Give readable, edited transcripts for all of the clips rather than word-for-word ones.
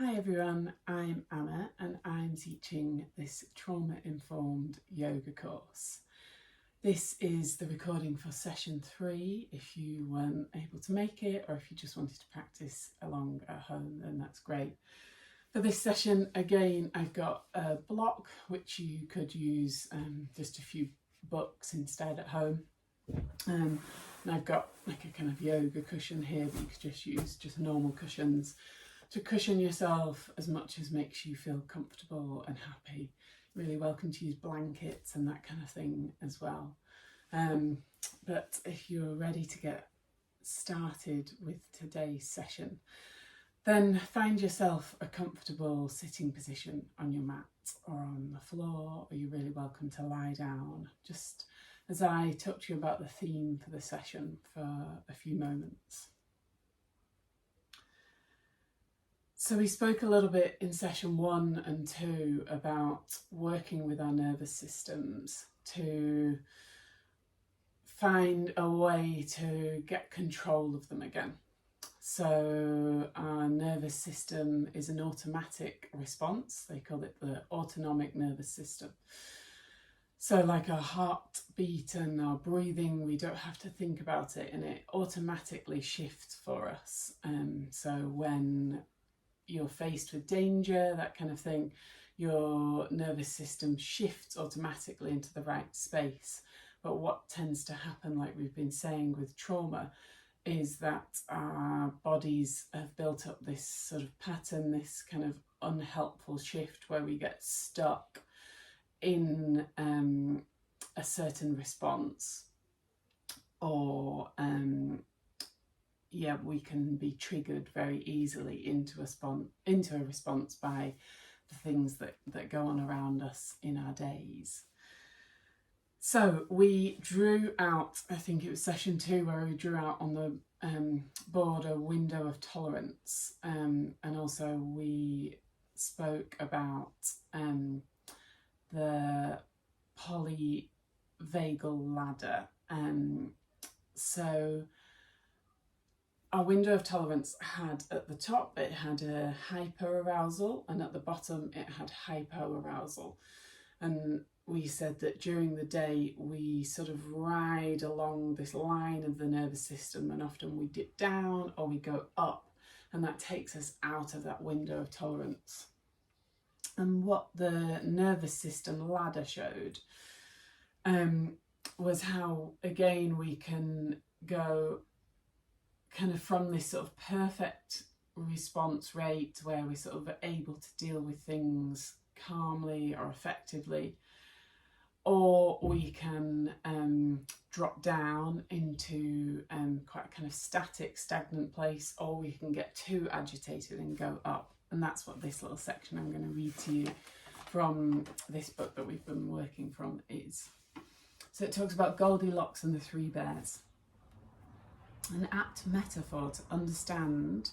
Hi everyone, I'm Anna and I'm teaching this trauma-informed yoga course. This is the recording for session 3. If you weren't able to make it or if you just wanted to practice along at home, then that's great. For this session, again, I've got a block which you could use just a few books instead at home. And I've got like a kind of yoga cushion here, but you could just use just normal cushions to cushion yourself as much as makes you feel comfortable and happy. Really welcome to use blankets and that kind of thing as well. But if you're ready to get started with today's session, then find yourself a comfortable sitting position on your mat or on the floor, or you're really welcome to lie down, just as I talk to you about the theme for the session for a few moments. So we spoke a little bit in session 1 and 2 about working with our nervous systems to find a way to get control of them again. So our nervous system is an automatic response. They call it the autonomic nervous system. So like our heartbeat and our breathing, we don't have to think about it and it automatically shifts for us. So when you're faced with danger, that kind of thing, your nervous system shifts automatically into the right space. But what tends to happen, like we've been saying with trauma, is that our bodies have built up this sort of pattern, this kind of unhelpful shift where we get stuck in a certain response, or we can be triggered very easily into a response by the things that go on around us in our days. So we drew out, I think it was session 2, where we drew out on the board a window of tolerance, and also we spoke about the polyvagal ladder. So our window of tolerance had at the top, it had a hyperarousal, and at the bottom it had hypoarousal. And we said that during the day we sort of ride along this line of the nervous system, and often we dip down or we go up, and that takes us out of that window of tolerance. And what the nervous system ladder showed was how, again, we can go kind of from this sort of perfect response rate where we're sort of able to deal with things calmly or effectively, or we can drop down into quite a kind of static, stagnant place, or we can get too agitated and go up. And that's what this little section I'm going to read to you from this book that we've been working from is. So it talks about Goldilocks and the Three Bears. An apt metaphor to understand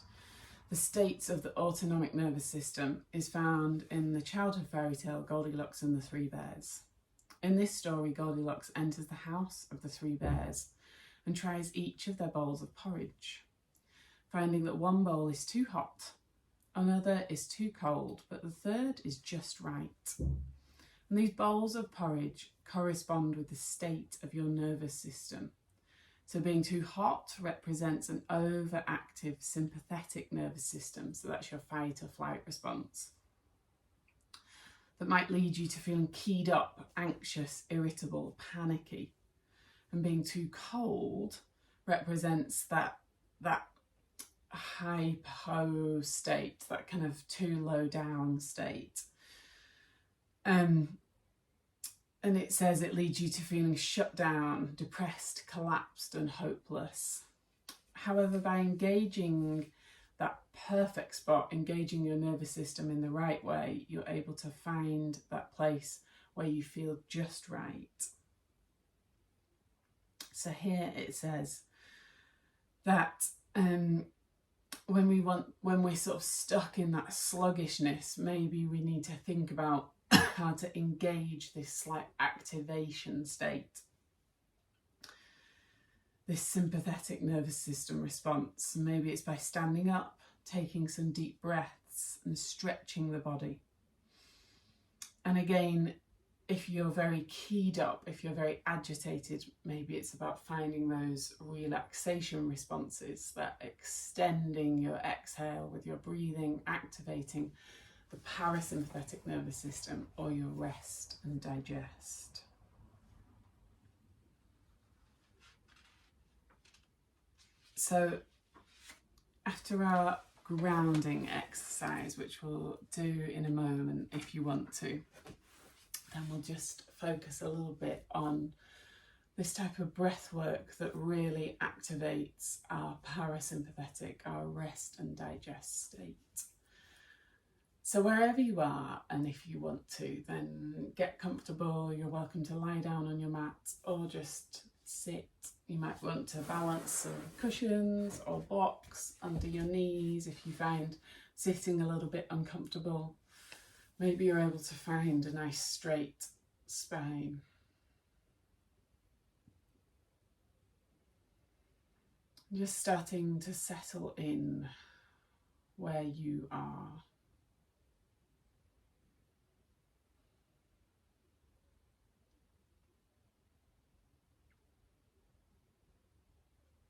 the states of the autonomic nervous system is found in the childhood fairy tale Goldilocks and the Three Bears. In this story, Goldilocks enters the house of the three bears and tries each of their bowls of porridge, finding that one bowl is too hot, another is too cold, but the third is just right. And these bowls of porridge correspond with the state of your nervous system. So being too hot represents an overactive sympathetic nervous system. So that's your fight or flight response. That might lead you to feeling keyed up, anxious, irritable, panicky. And being too cold represents that hypo state, that kind of too low down state. And it says it leads you to feeling shut down, depressed, collapsed and hopeless. However, by engaging that perfect spot, engaging your nervous system in the right way, you're able to find that place where you feel just right. So here it says that when we're sort of stuck in that sluggishness, maybe we need to think about how to engage this slight activation state, this sympathetic nervous system response. Maybe it's by standing up, taking some deep breaths, breaths and stretching the body. And again, if you're very keyed up, if you're very agitated, maybe it's about finding those relaxation responses, that extending your exhale with your breathing, activating the parasympathetic nervous system, or your rest and digest. So after our grounding exercise, which we'll do in a moment if you want to, then we'll just focus a little bit on this type of breath work that really activates our parasympathetic, our rest and digest state. So wherever you are, and if you want to, then get comfortable. You're welcome to lie down on your mat or just sit. You might want to balance some cushions or blocks under your knees if you find sitting a little bit uncomfortable. Maybe you're able to find a nice straight spine. Just starting to settle in where you are.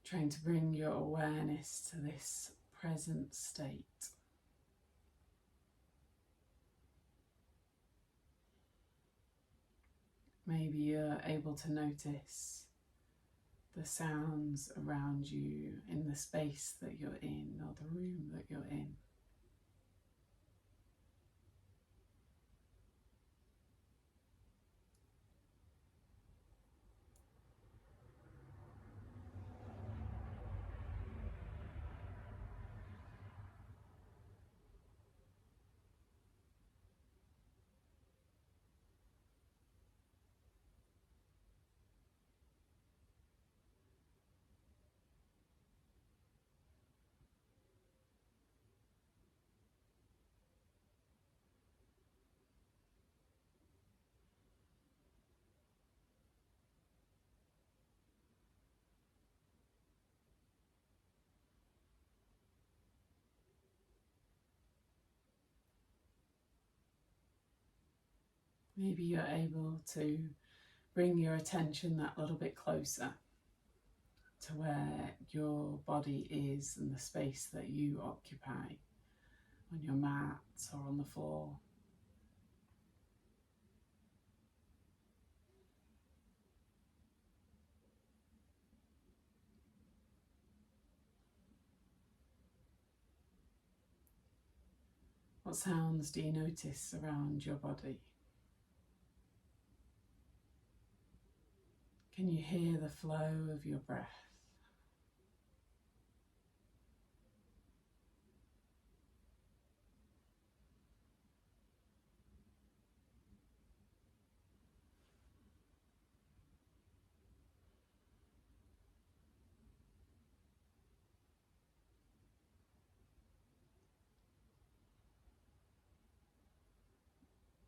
Trying to bring your awareness to this present state. Maybe you're able to notice the sounds around you in the space that you're in, or the room that you're in. Maybe you're able to bring your attention that little bit closer to where your body is and the space that you occupy on your mat or on the floor. What sounds do you notice around your body? Can you hear the flow of your breath?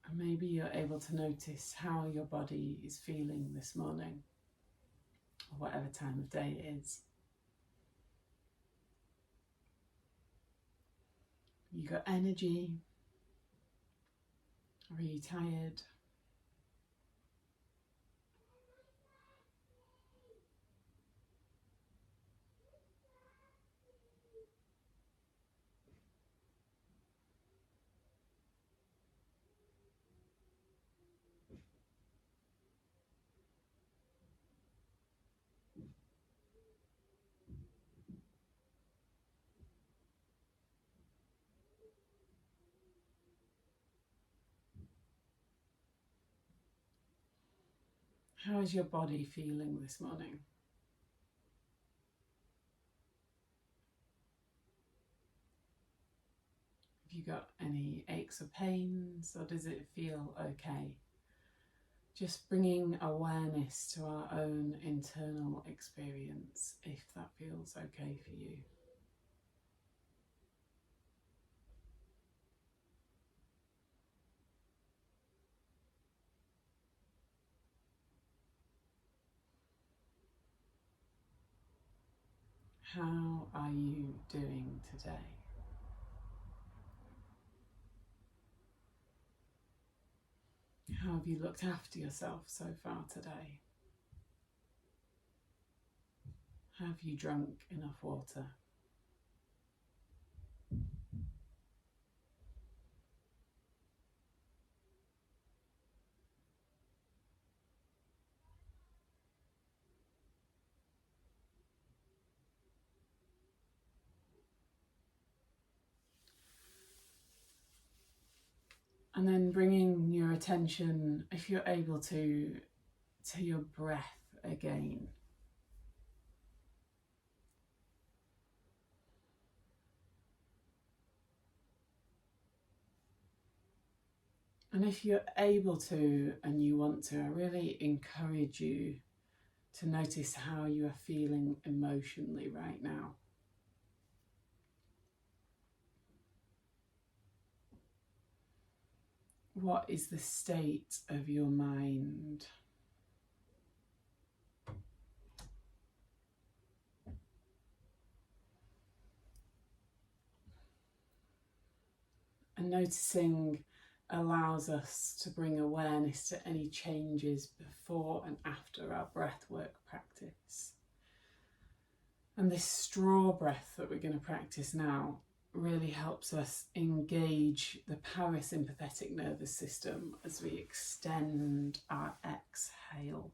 And maybe you're able to notice how your body is feeling this morning, or whatever time of day it is. You got energy? Are you tired? How is your body feeling this morning? Have you got any aches or pains, or does it feel okay? Just bringing awareness to our own internal experience, if that feels okay for you. How are you doing today? How have you looked after yourself so far today? Have you drunk enough water? And then bringing your attention, if you're able to your breath again. And if you're able to and you want to, I really encourage you to notice how you are feeling emotionally right now. What is the state of your mind? And noticing allows us to bring awareness to any changes before and after our breathwork practice. And this straw breath that we're going to practice now really helps us engage the parasympathetic nervous system as we extend our exhale.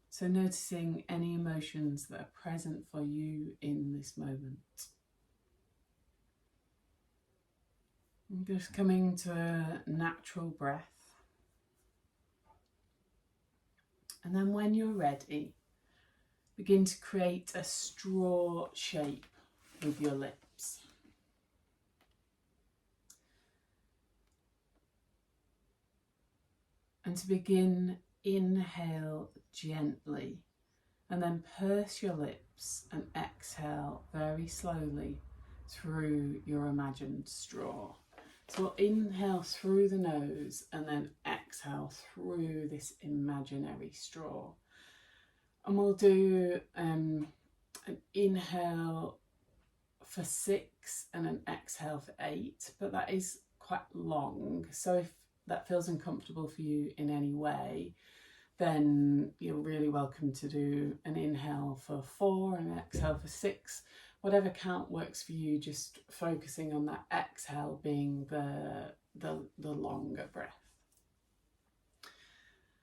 So noticing any emotions that are present for you in this moment. I'm just coming to a natural breath. And then when you're ready, begin to create a straw shape with your lips. And to begin, inhale gently and then purse your lips and exhale very slowly through your imagined straw. So we'll inhale through the nose and then exhale through this imaginary straw. And we'll do an inhale for 6 and an exhale for 8, but that is quite long. So if that feels uncomfortable for you in any way, then you're really welcome to do an inhale for 4 and an exhale for 6. Whatever count works for you, just focusing on that exhale being the longer breath.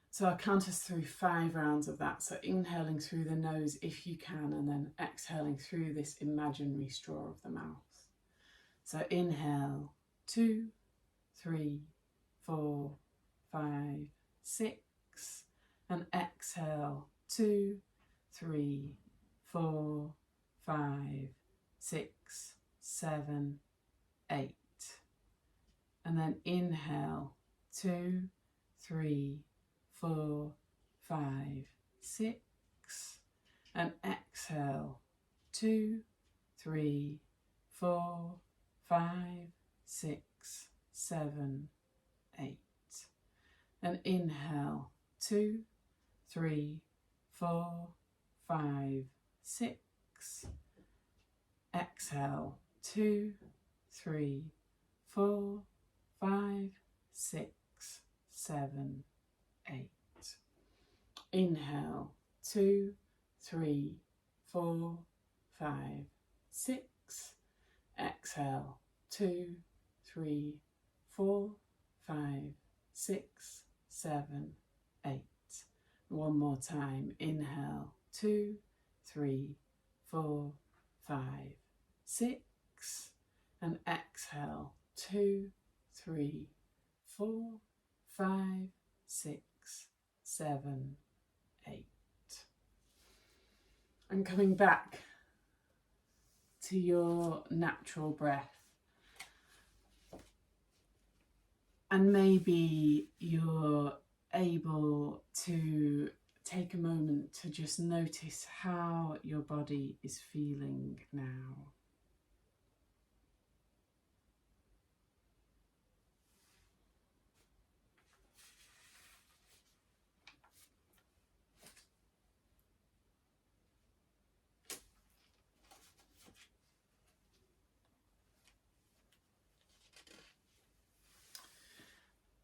So I'll count us through 5 rounds of that. So inhaling through the nose if you can, and then exhaling through this imaginary straw of the mouth. So inhale, 2, 3, 4, 5, 6. And exhale, 2, 3, 4, 5, 6, 7, 8. And then inhale, 2, 3, 4, 5, 6. And exhale, 2, 3, 4, 5, 6, 7, 8. And inhale, 2, 3, 4, 5, 6. Exhale, 2, 3, 4, 5, 6, 7, 8. Inhale, 2, 3, 4, 5, 6. Exhale, 2, 3, 4, 5, 6, 7, 8. One more time. Inhale, 2, 3, 4, 5, 6. And exhale, 2, 3, 4, 5, 6, 7, 8. And coming back to your natural breath. And maybe you're able to take a moment to just notice how your body is feeling now.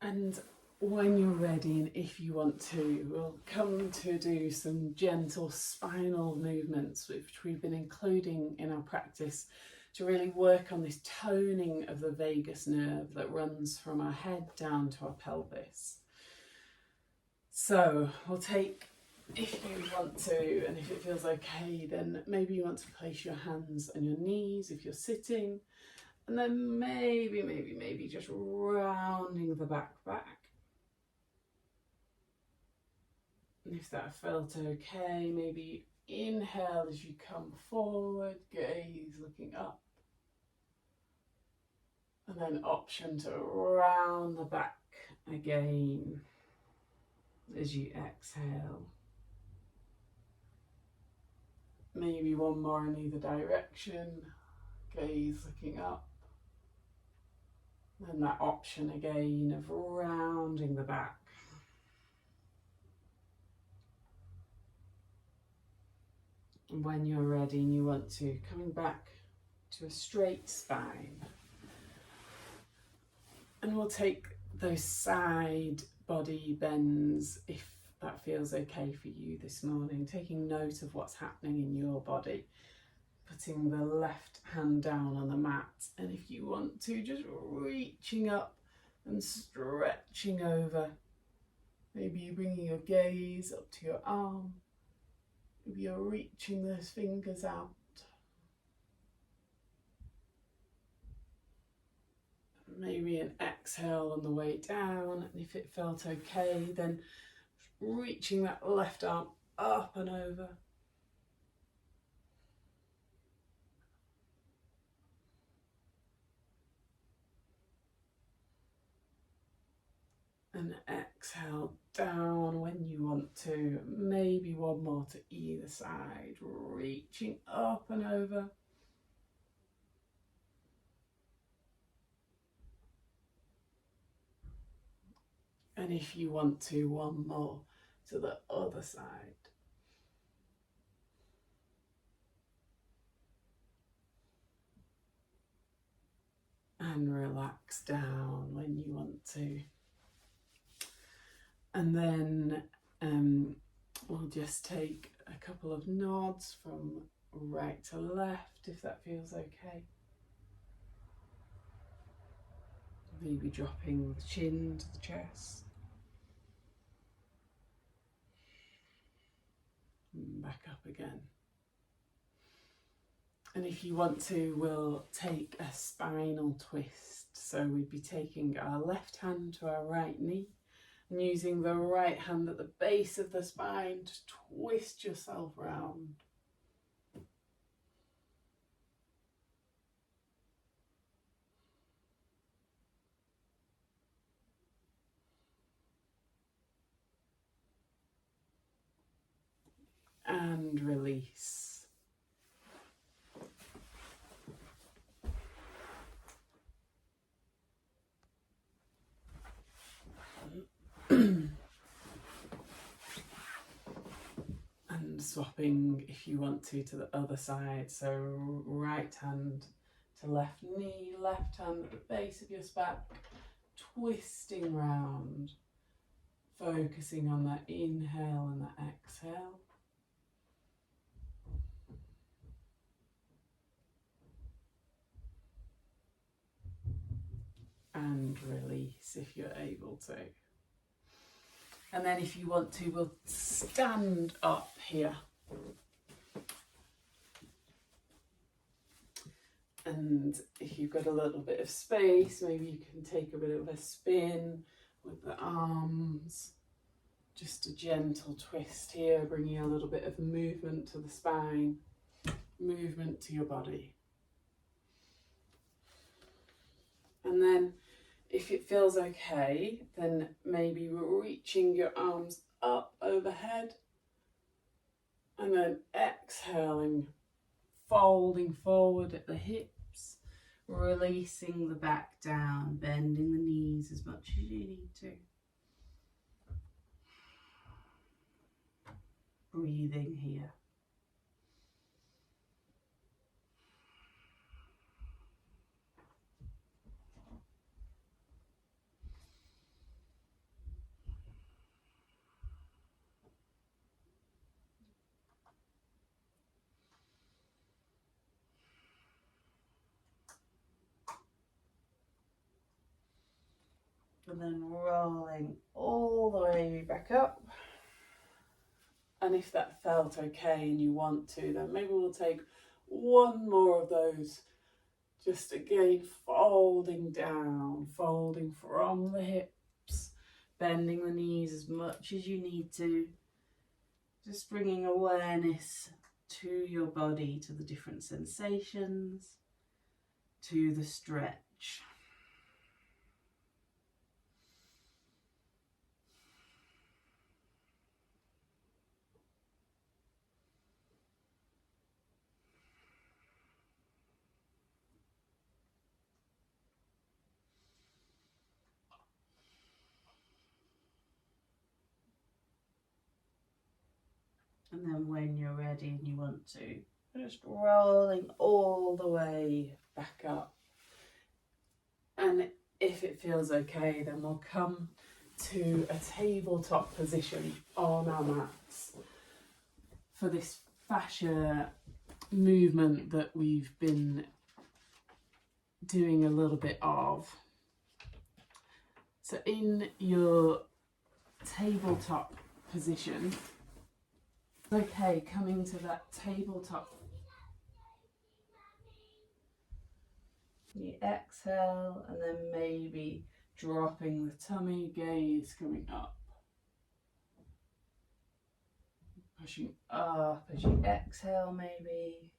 And when you're ready, and if you want to, we'll come to do some gentle spinal movements, which we've been including in our practice to really work on this toning of the vagus nerve that runs from our head down to our pelvis. So we'll take, if you want to, and if it feels okay, then maybe you want to place your hands on your knees if you're sitting, and then maybe just rounding the back. And if that felt okay, maybe inhale as you come forward, gaze looking up. And then option to round the back again as you exhale. Maybe one more in either direction, gaze looking up. And that option again of rounding the back. And when you're ready and you want to, coming back to a straight spine. And we'll take those side body bends if that feels okay for you this morning, taking note of what's happening in your body, putting the left hand down on the mat, and if you want to, just reaching up and stretching over. Maybe you're bringing your gaze up to your arm, maybe you're reaching those fingers out. Maybe an exhale on the way down, and if it felt okay, then reaching that left arm up and over. And exhale down when you want to, maybe one more to either side, reaching up and over. And if you want to, one more to the other side. And relax down when you want to. And then we'll just take a couple of nods from right to left, if that feels okay. Maybe dropping the chin to the chest. Back up again. And if you want to, we'll take a spinal twist. So we'd be taking our left hand to our right knee and using the right hand at the base of the spine to twist yourself round. And release. And swapping, if you want to the other side. So right hand to left knee, left hand at the base of your back, twisting round, focusing on that inhale and that exhale. And release if you're able to. And then if you want to, we'll stand up here. And if you've got a little bit of space, maybe you can take a bit of a spin with the arms. Just a gentle twist here, bringing a little bit of movement to the spine, movement to your body. And then if it feels okay, then maybe reaching your arms up overhead and then exhaling, folding forward at the hips, releasing the back down, bending the knees as much as you need to. Breathing here. and then rolling all the way back up. And if that felt okay and you want to, then maybe we'll take one more of those. Just again, folding down, folding from the hips, bending the knees as much as you need to. Just bringing awareness to your body, to the different sensations, to the stretch. And then when you're ready and you want to, just rolling all the way back up. And if it feels okay, then we'll come to a tabletop position on our mats for this fascia movement that we've been doing a little bit of. So in your tabletop position, okay, coming to that tabletop. You exhale and then maybe dropping the tummy, gaze coming up. Pushing up as you exhale, maybe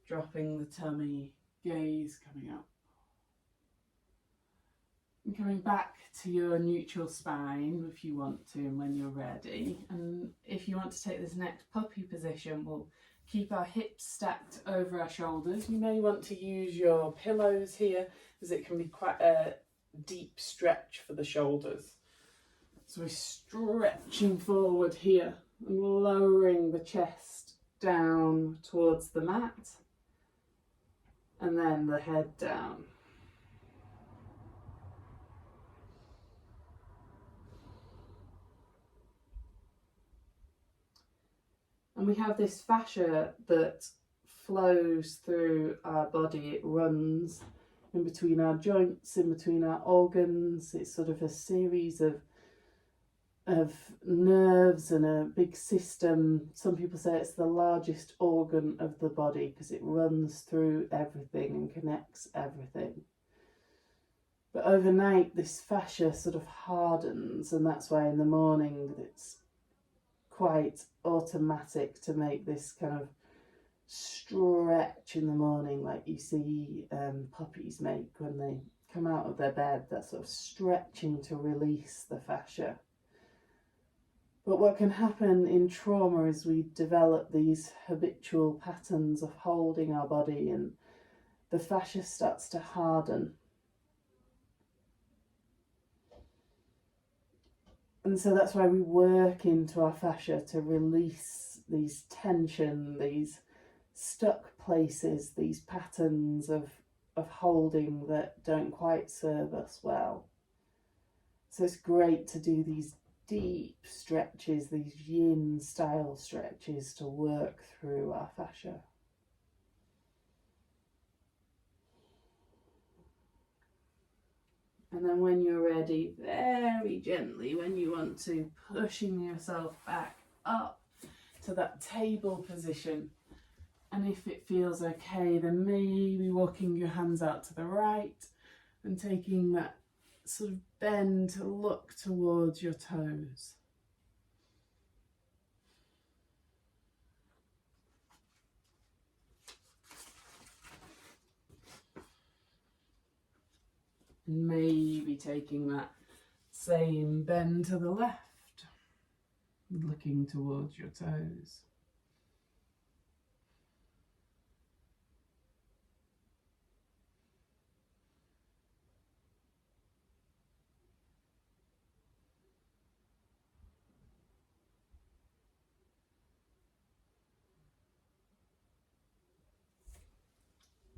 dropping the tummy, gaze coming up. And coming back to your neutral spine if you want to and when you're ready. And if you want to take this next puppy position, we'll keep our hips stacked over our shoulders. You may want to use your pillows here as it can be quite a deep stretch for the shoulders. So we're stretching forward here and lowering the chest down towards the mat and then the head down. And we have this fascia that flows through our body. It runs in between our joints, in between our organs. It's sort of a series of nerves and a big system. Some people say it's the largest organ of the body because it runs through everything and connects everything. But overnight this fascia sort of hardens, and that's why in the morning it's quite automatic to make this kind of stretch in the morning, like you see puppies make when they come out of their bed, that sort of stretching to release the fascia. But what can happen in trauma is we develop these habitual patterns of holding our body and the fascia starts to harden. And so that's why we work into our fascia to release these tension, these stuck places, these patterns of holding that don't quite serve us well. So it's great to do these deep stretches, these yin style stretches to work through our fascia. And then when you're ready, very gently, when you want to, pushing yourself back up to that table position. And if it feels okay, then maybe walking your hands out to the right and taking that sort of bend to look towards your toes. And maybe taking that same bend to the left, looking towards your toes.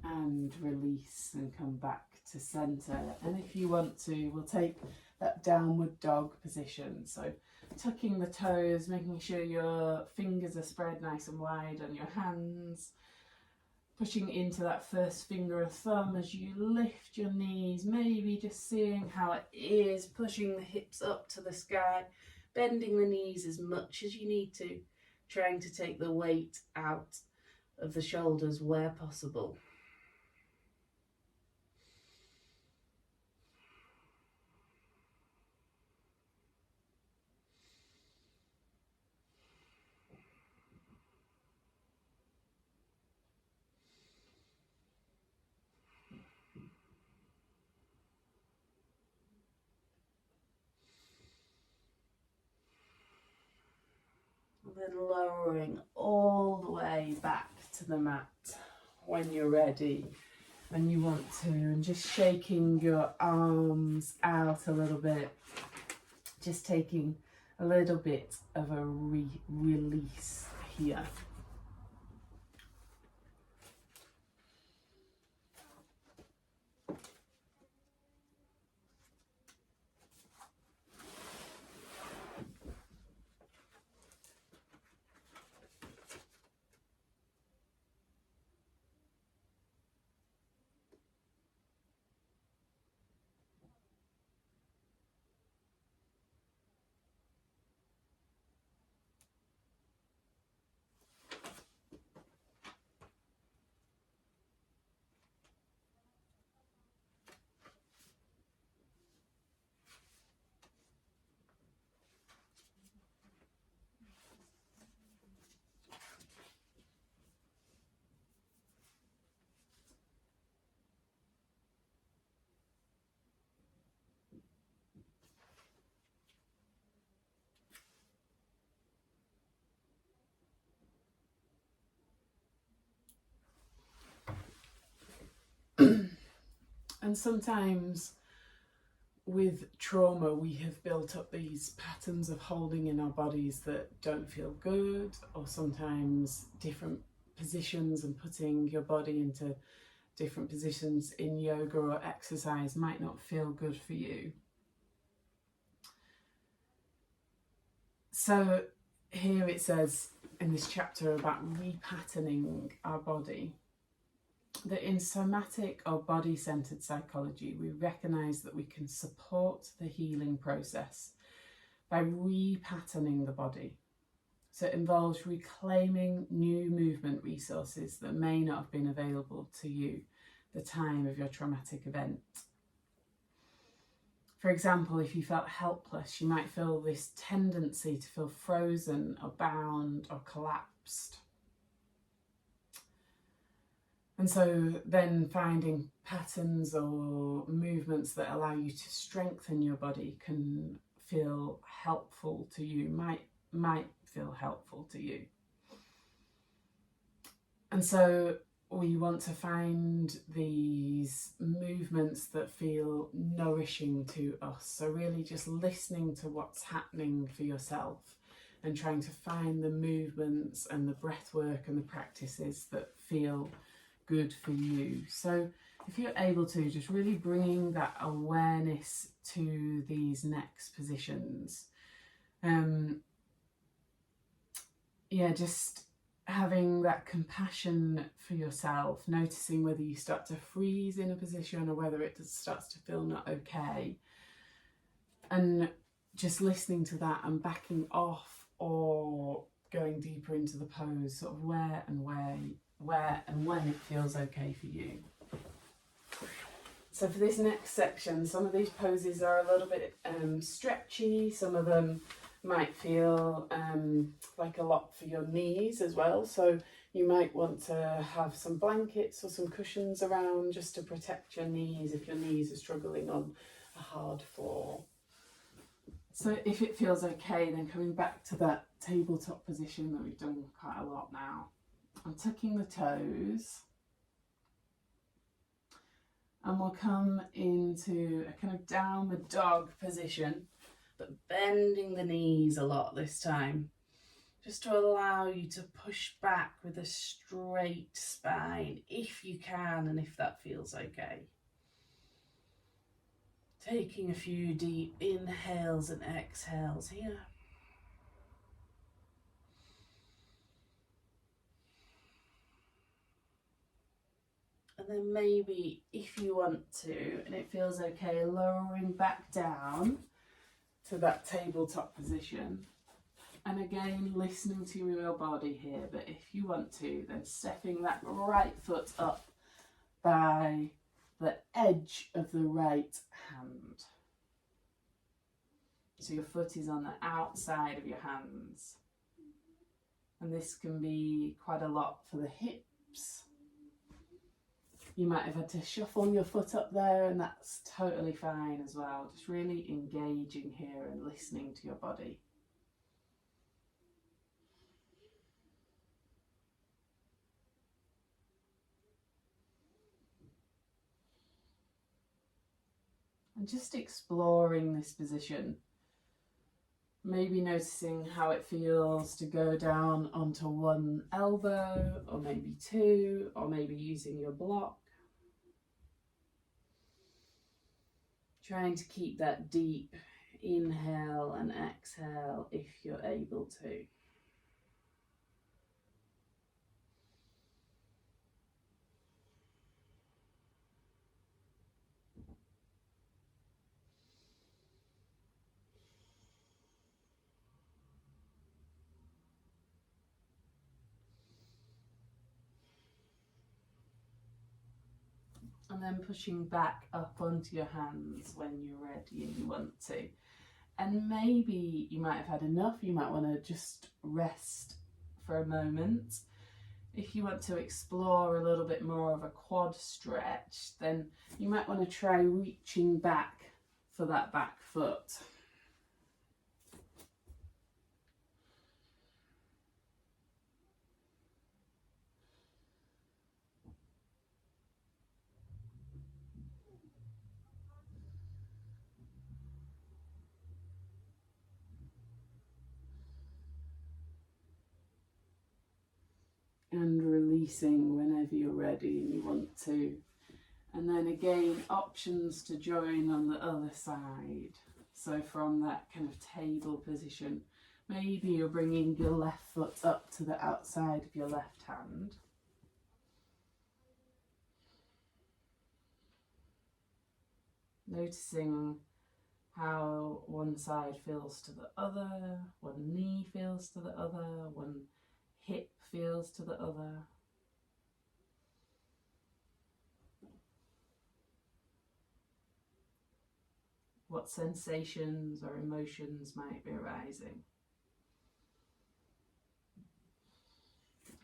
And release and come back to centre. And if you want to, we'll take that downward dog position. So tucking the toes, making sure your fingers are spread nice and wide on your hands, pushing into that first finger of thumb as you lift your knees, maybe just seeing how it is, pushing the hips up to the sky, bending the knees as much as you need to, trying to take the weight out of the shoulders where possible. And then lowering all the way back to the mat when you're ready and you want to, and just shaking your arms out a little bit, just taking a little bit of a release here. And sometimes with trauma, we have built up these patterns of holding in our bodies that don't feel good, or sometimes different positions and putting your body into different positions in yoga or exercise might not feel good for you. So here it says in this chapter about repatterning our body, that in somatic or body-centered psychology, we recognise that we can support the healing process by repatterning the body. So it involves reclaiming new movement resources that may not have been available to you at the time of your traumatic event. For example, if you felt helpless, you might feel this tendency to feel frozen or bound or collapsed. And so then finding patterns or movements that allow you to strengthen your body can feel helpful to you, might feel helpful to you. And so we want to find these movements that feel nourishing to us. So really just listening to what's happening for yourself and trying to find the movements and the breath work and the practices that feel good for you. So if you're able to, just really bringing that awareness to these next positions. Just having that compassion for yourself, noticing whether you start to freeze in a position or whether it just starts to feel not okay. And just listening to that and backing off or going deeper into the pose, sort of where and when it feels okay for you. So for this next section, some of these poses are a little bit stretchy. Some of them might feel like a lot for your knees as well. So you might want to have some blankets or some cushions around just to protect your knees if your knees are struggling on a hard floor. So if it feels okay, then coming back to that tabletop position that we've done quite a lot now. I'm tucking the toes, and we'll come into a kind of downward dog position, but bending the knees a lot this time, just to allow you to push back with a straight spine if you can and if that feels okay. Taking a few deep inhales and exhales here. And then maybe if you want to, and it feels okay, lowering back down to that tabletop position. And again, listening to your body here, but if you want to, then stepping that right foot up by the edge of the right hand. So your foot is on the outside of your hands. And this can be quite a lot for the hips. You might have had to shuffle your foot up there, and that's totally fine as well. Just really engaging here and listening to your body. And just exploring this position. Maybe noticing how it feels to go down onto one elbow, or maybe two, or maybe using your block. Trying to keep that deep inhale and exhale if you're able to. And then pushing back up onto your hands when you're ready and you want to. And maybe you might have had enough, you might want to just rest for a moment. If you want to explore a little bit more of a quad stretch, then you might want to try reaching back for that back foot. And releasing whenever you're ready and you want to. And then again, options to join on the other side. So from that kind of table position, maybe you're bringing your left foot up to the outside of your left hand. Noticing how one side feels to the other, one knee feels to the other, one hip feels to the other. What sensations or emotions might be arising.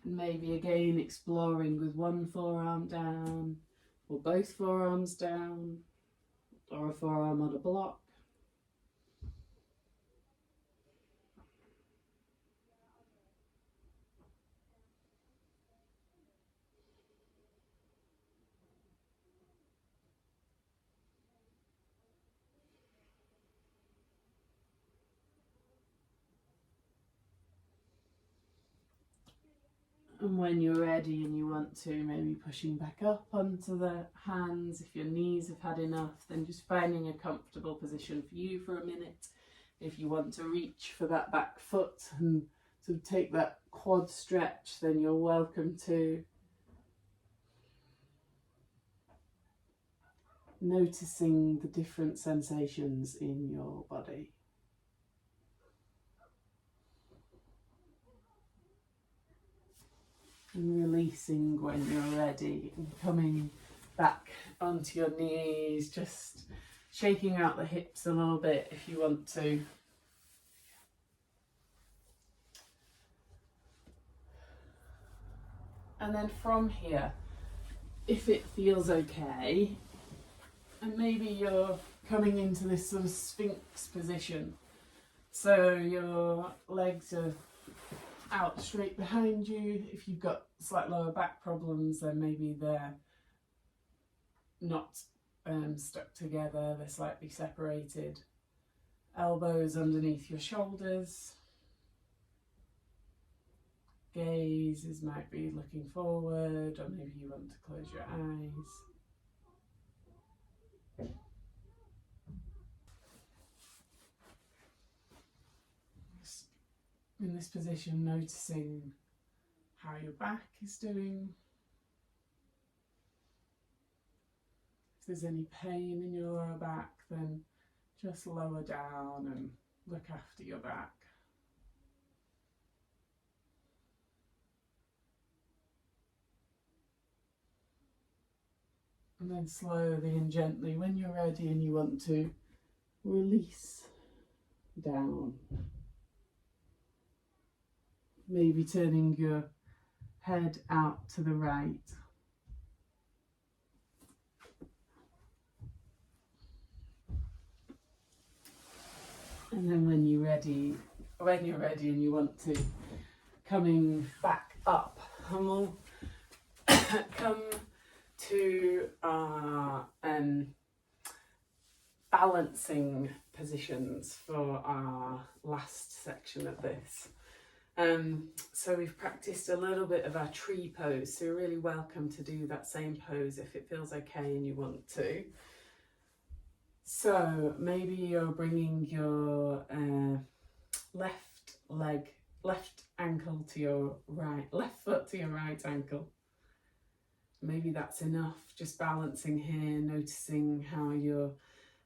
And maybe again exploring with one forearm down, or both forearms down, or a forearm on a block. And when you're ready and you want to, maybe pushing back up onto the hands. If your knees have had enough, then just finding a comfortable position for you for a minute. If you want to reach for that back foot and sort of take that quad stretch, then you're welcome to. Noticing the different sensations in your body. And releasing when you're ready and coming back onto your knees, just shaking out the hips a little bit if you want to. And then from here, if it feels okay, and maybe you're coming into this sort of Sphinx position, so your legs are out straight behind you. If you've got slight lower back problems, then maybe they're not stuck together, they're slightly separated. Elbows underneath your shoulders. Gazes might be looking forward, or maybe you want to close your eyes. In this position, noticing how your back is doing. there's any pain in your lower back, then just lower down and look after your back. And then slowly and gently, when you're ready and you want to, release down. Maybe turning your head out to the right. And then when you're ready and you want to, coming back up, and we'll come to our balancing positions for our last section of this. So we've practiced a little bit of our tree pose, so you're really welcome to do that same pose if it feels okay and you want to. So maybe you're bringing your left ankle to your right, left foot to your right ankle. Maybe that's enough, just balancing here, noticing how your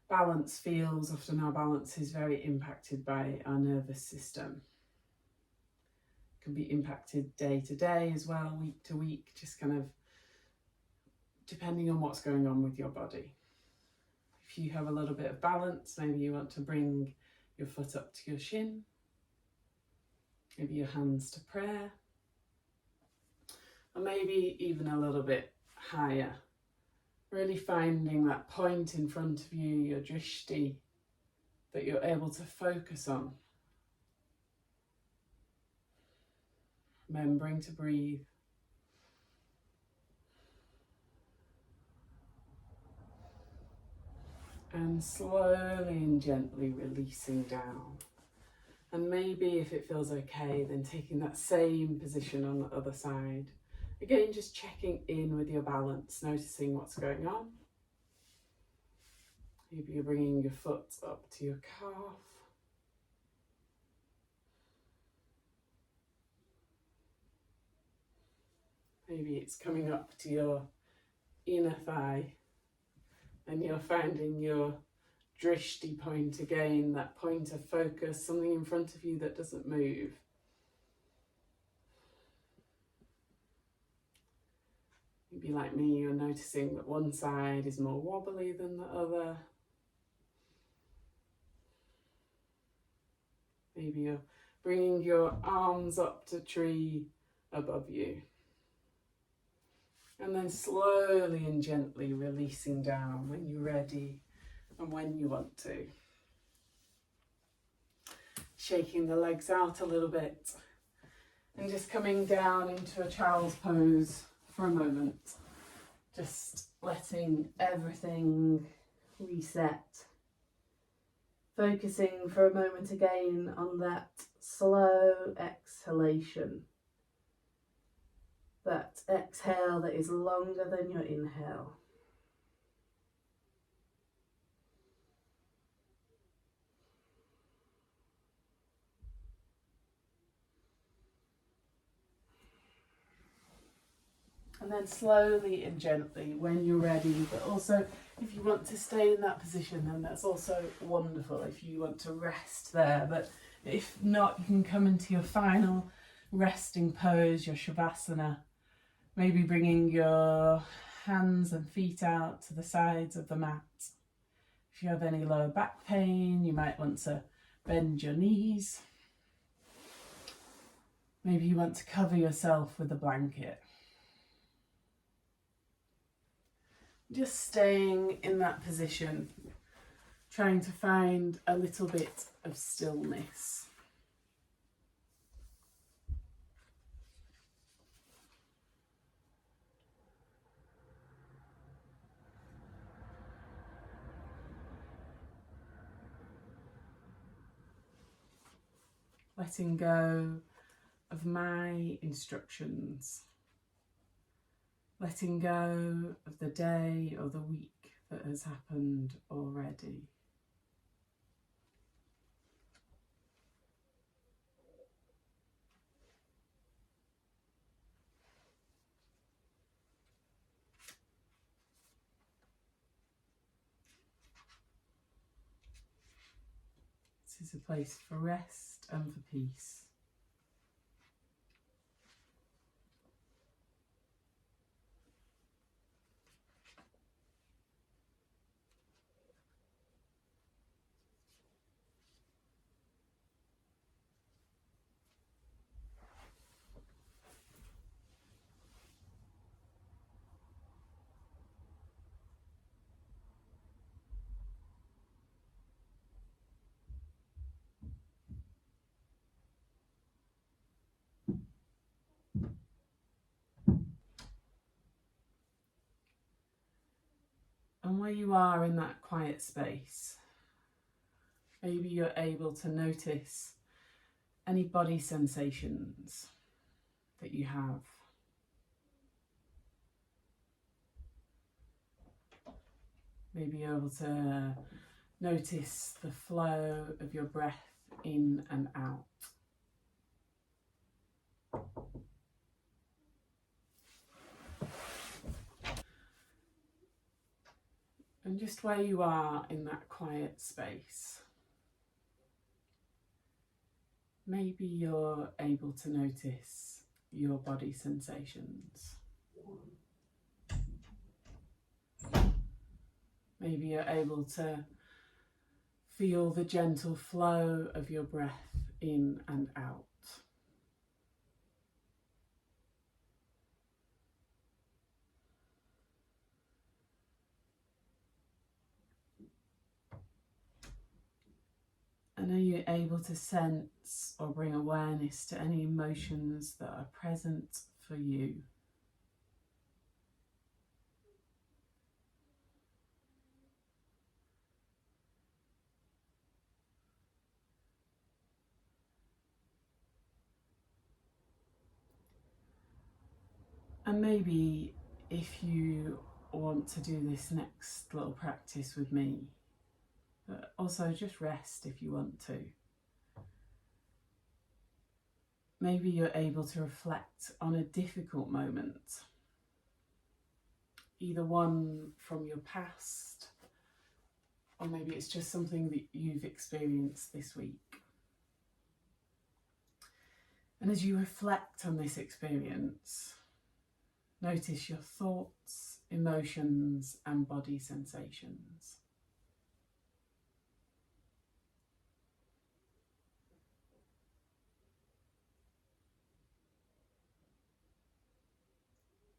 balance feels. Often our balance is very impacted by our nervous system. It can be impacted day to day as well, week to week, just kind of depending on what's going on with your body. If you have a little bit of balance, maybe you want to bring your foot up to your shin, maybe your hands to prayer, or maybe even a little bit higher. Really finding that point in front of you, your drishti, that you're able to focus on. Remembering to breathe. And slowly and gently releasing down. And maybe if it feels okay, then taking that same position on the other side. Again, just checking in with your balance, noticing what's going on. Maybe you're bringing your foot up to your calf. Maybe it's coming up to your inner thigh. And you're finding your drishti point again, that point of focus, something in front of you that doesn't move. Maybe like me, you're noticing that one side is more wobbly than the other. Maybe you're bringing your arms up to tree above you. And then slowly and gently releasing down when you're ready and when you want to. Shaking the legs out a little bit and just coming down into a child's pose for a moment. Just letting everything reset. Focusing for a moment again on that slow exhalation. That exhale that is longer than your inhale. And then slowly and gently when you're ready, but also if you want to stay in that position, then that's also wonderful if you want to rest there. But if not, you can come into your final resting pose, your Shavasana. Maybe bringing your hands and feet out to the sides of the mat. If you have any lower back pain, you might want to bend your knees. Maybe you want to cover yourself with a blanket. Just staying in that position, trying to find a little bit of stillness. Letting go of my instructions. Letting go of the day or the week that has happened already. is a place for rest and for peace. And where you are in that quiet space, maybe you're able to notice any body sensations that you have. Maybe you're able to notice the flow of your breath in and out. And just where you are in that quiet space, maybe you're able to notice your body sensations. Maybe you're able to feel the gentle flow of your breath in and out. And are you able to sense or bring awareness to any emotions that are present for you? And maybe if you want to do this next little practice with me, but also just rest if you want to. Maybe you're able to reflect on a difficult moment, either one from your past, or maybe it's just something that you've experienced this week. And as you reflect on this experience, notice your thoughts, emotions, and body sensations.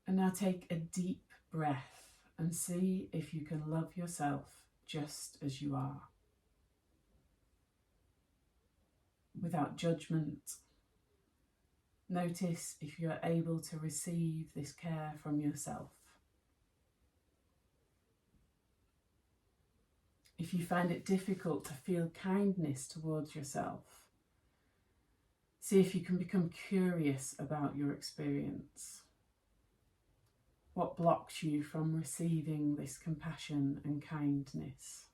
And now take a deep breath and see if you can love yourself just as you are, without judgment. Notice if you're able to receive this care from yourself. If you find it difficult to feel kindness towards yourself, see if you can become curious about your experience. What blocks you from receiving this compassion and kindness?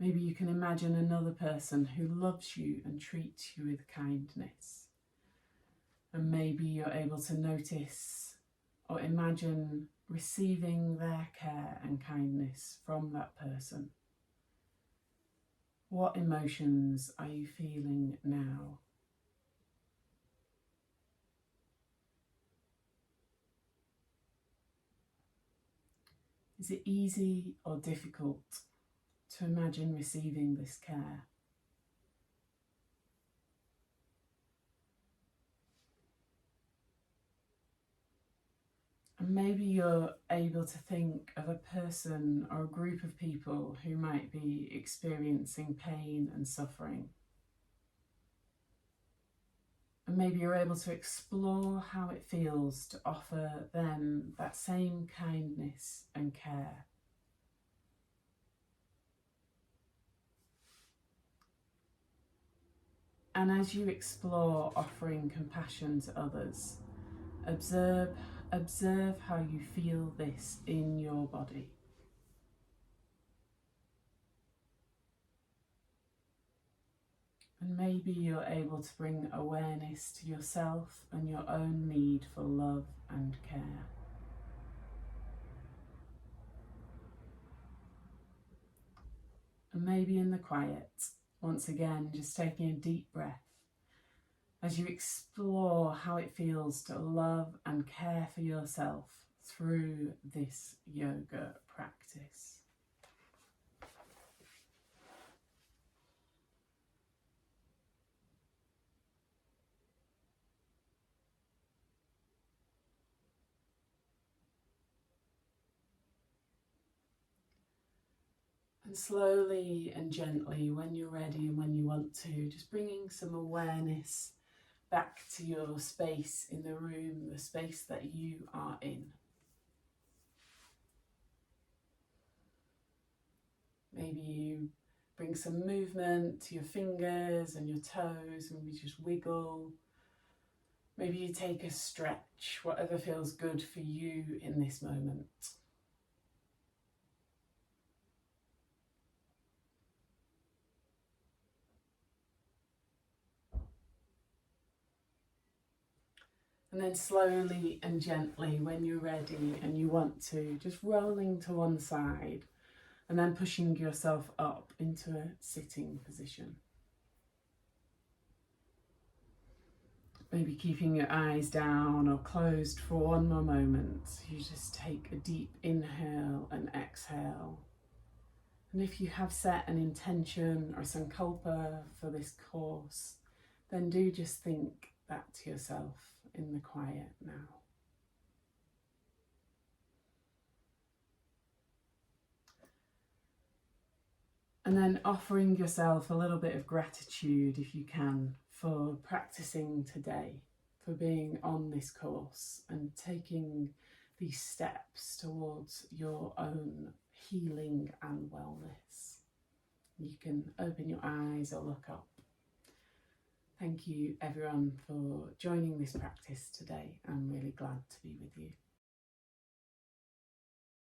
Maybe you can imagine another person who loves you and treats you with kindness. And maybe you're able to notice or imagine receiving their care and kindness from that person. What emotions are you feeling now? Is it easy or difficult to imagine receiving this care? And maybe you're able to think of a person or a group of people who might be experiencing pain and suffering. And maybe you're able to explore how it feels to offer them that same kindness and care. And as you explore offering compassion to others, observe how you feel this in your body. And maybe you're able to bring awareness to yourself and your own need for love and care. And maybe in the quiet, once again, just taking a deep breath as you explore how it feels to love and care for yourself through this yoga practice. And slowly and gently, when you're ready and when you want to, just bringing some awareness back to your space in the room, the space that you are in. Maybe you bring some movement to your fingers and your toes and we just wiggle. Maybe you take a stretch, whatever feels good for you in this moment. And then slowly and gently, when you're ready and you want to, just rolling to one side and then pushing yourself up into a sitting position. Maybe keeping your eyes down or closed for one more moment. You just take a deep inhale and exhale. And if you have set an intention or sankalpa for this course, then do just think that to yourself in the quiet now. And then offering yourself a little bit of gratitude, if you can, for practicing today, for being on this course and taking these steps towards your own healing and wellness. You can open your eyes or look up. Thank you everyone for joining this practice today. I'm really glad to be with you.